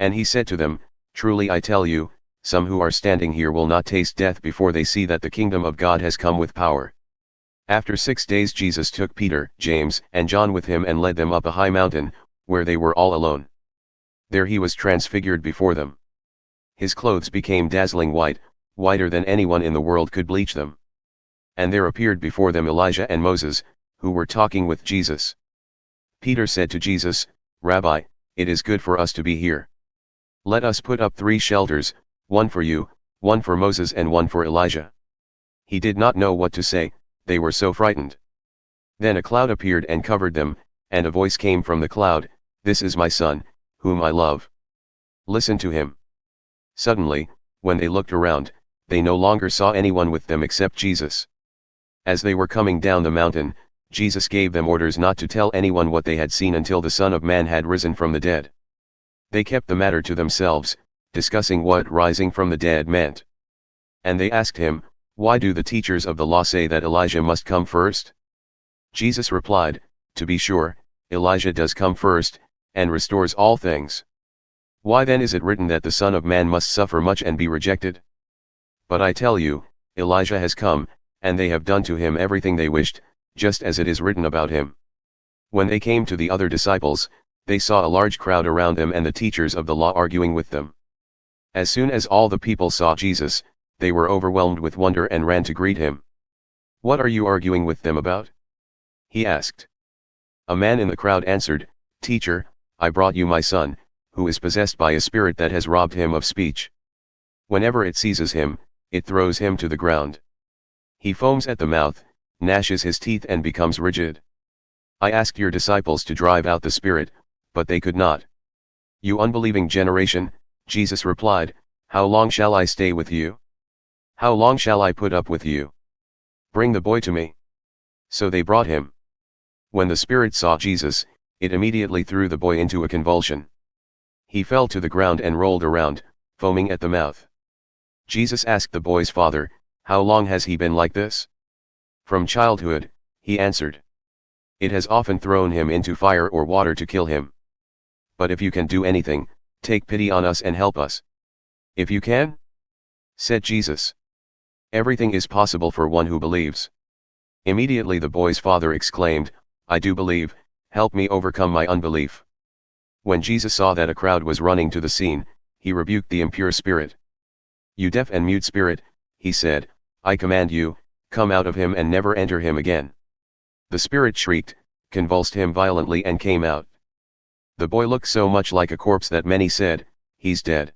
And he said to them, Truly I tell you, some who are standing here will not taste death before they see that the kingdom of God has come with power. After 6 days Jesus took Peter, James, and John with him and led them up a high mountain, where they were all alone. There he was transfigured before them. His clothes became dazzling white, whiter than anyone in the world could bleach them. And there appeared before them Elijah and Moses, who were talking with Jesus. Peter said to Jesus, Rabbi, it is good for us to be here. Let us put up 3 shelters, one for you, one for Moses and one for Elijah. He did not know what to say, they were so frightened. Then a cloud appeared and covered them, and a voice came from the cloud, This is my son, whom I love. Listen to him. Suddenly, when they looked around, they no longer saw anyone with them except Jesus. As they were coming down the mountain, Jesus gave them orders not to tell anyone what they had seen until the Son of Man had risen from the dead. They kept the matter to themselves, discussing what rising from the dead meant. And they asked him, Why do the teachers of the law say that Elijah must come first? Jesus replied, To be sure, Elijah does come first, and restores all things. Why then is it written that the Son of Man must suffer much and be rejected? But I tell you, Elijah has come, and they have done to him everything they wished, just as it is written about him. When they came to the other disciples, they saw a large crowd around them and the teachers of the law arguing with them. As soon as all the people saw Jesus, they were overwhelmed with wonder and ran to greet him. What are you arguing with them about? He asked. A man in the crowd answered, Teacher, I brought you my son, who is possessed by a spirit that has robbed him of speech. Whenever it seizes him, it throws him to the ground. He foams at the mouth, gnashes his teeth and becomes rigid. I asked your disciples to drive out the spirit, but they could not. You unbelieving generation, Jesus replied, How long shall I stay with you? How long shall I put up with you? Bring the boy to me. So they brought him. When the spirit saw Jesus, it immediately threw the boy into a convulsion. He fell to the ground and rolled around, foaming at the mouth. Jesus asked the boy's father, How long has he been like this? From childhood, he answered. It has often thrown him into fire or water to kill him. But if you can do anything, take pity on us and help us. If you can? Said Jesus. Everything is possible for one who believes. Immediately the boy's father exclaimed, I do believe, help me overcome my unbelief. When Jesus saw that a crowd was running to the scene, he rebuked the impure spirit. You deaf and mute spirit, he said, I command you, come out of him and never enter him again. The spirit shrieked, convulsed him violently and came out. The boy looked so much like a corpse that many said, He's dead.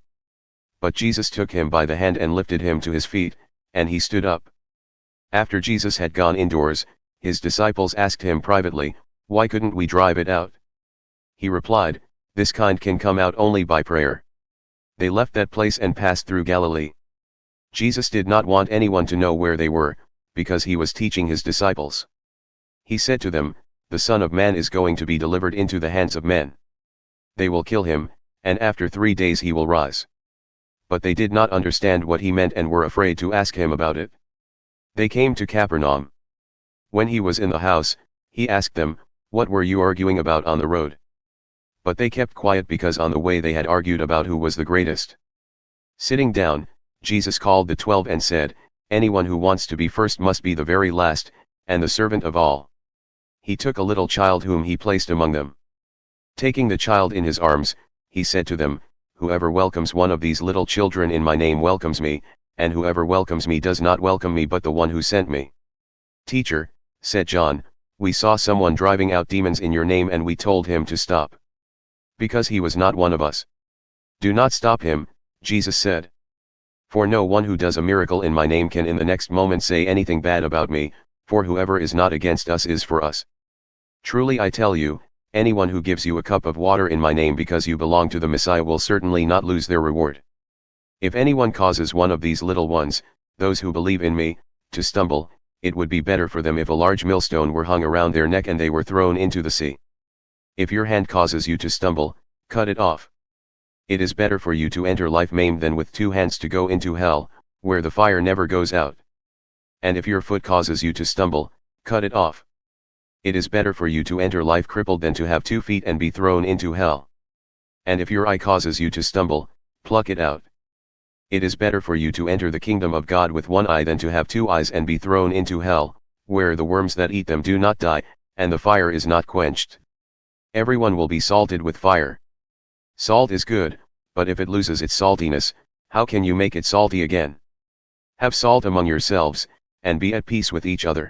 But Jesus took him by the hand and lifted him to his feet, and he stood up. After Jesus had gone indoors, his disciples asked him privately, Why couldn't we drive it out? He replied, This kind can come out only by prayer. They left that place and passed through Galilee. Jesus did not want anyone to know where they were, because he was teaching his disciples. He said to them, The Son of Man is going to be delivered into the hands of men. They will kill him, and after 3 days he will rise. But they did not understand what he meant and were afraid to ask him about it. They came to Capernaum. When he was in the house, he asked them, What were you arguing about on the road? But they kept quiet because on the way they had argued about who was the greatest. Sitting down, Jesus called the 12 and said, Anyone who wants to be first must be the very last, and the servant of all. He took a little child whom he placed among them. Taking the child in his arms, he said to them, Whoever welcomes one of these little children in my name welcomes me, and whoever welcomes me does not welcome me but the one who sent me. Teacher, said John, we saw someone driving out demons in your name and we told him to stop. Because he was not one of us. Do not stop him, Jesus said. For no one who does a miracle in my name can in the next moment say anything bad about me, for whoever is not against us is for us. Truly I tell you, anyone who gives you a cup of water in my name because you belong to the Messiah will certainly not lose their reward. If anyone causes one of these little ones, those who believe in me, to stumble, it would be better for them if a large millstone were hung around their neck and they were thrown into the sea. If your hand causes you to stumble, cut it off. It is better for you to enter life maimed than with 2 hands to go into hell, where the fire never goes out. And if your foot causes you to stumble, cut it off. It is better for you to enter life crippled than to have 2 feet and be thrown into hell. And if your eye causes you to stumble, pluck it out. It is better for you to enter the kingdom of God with one eye than to have two eyes and be thrown into hell, where the worms that eat them do not die, and the fire is not quenched. Everyone will be salted with fire. Salt is good, but if it loses its saltiness, how can you make it salty again? Have salt among yourselves, and be at peace with each other.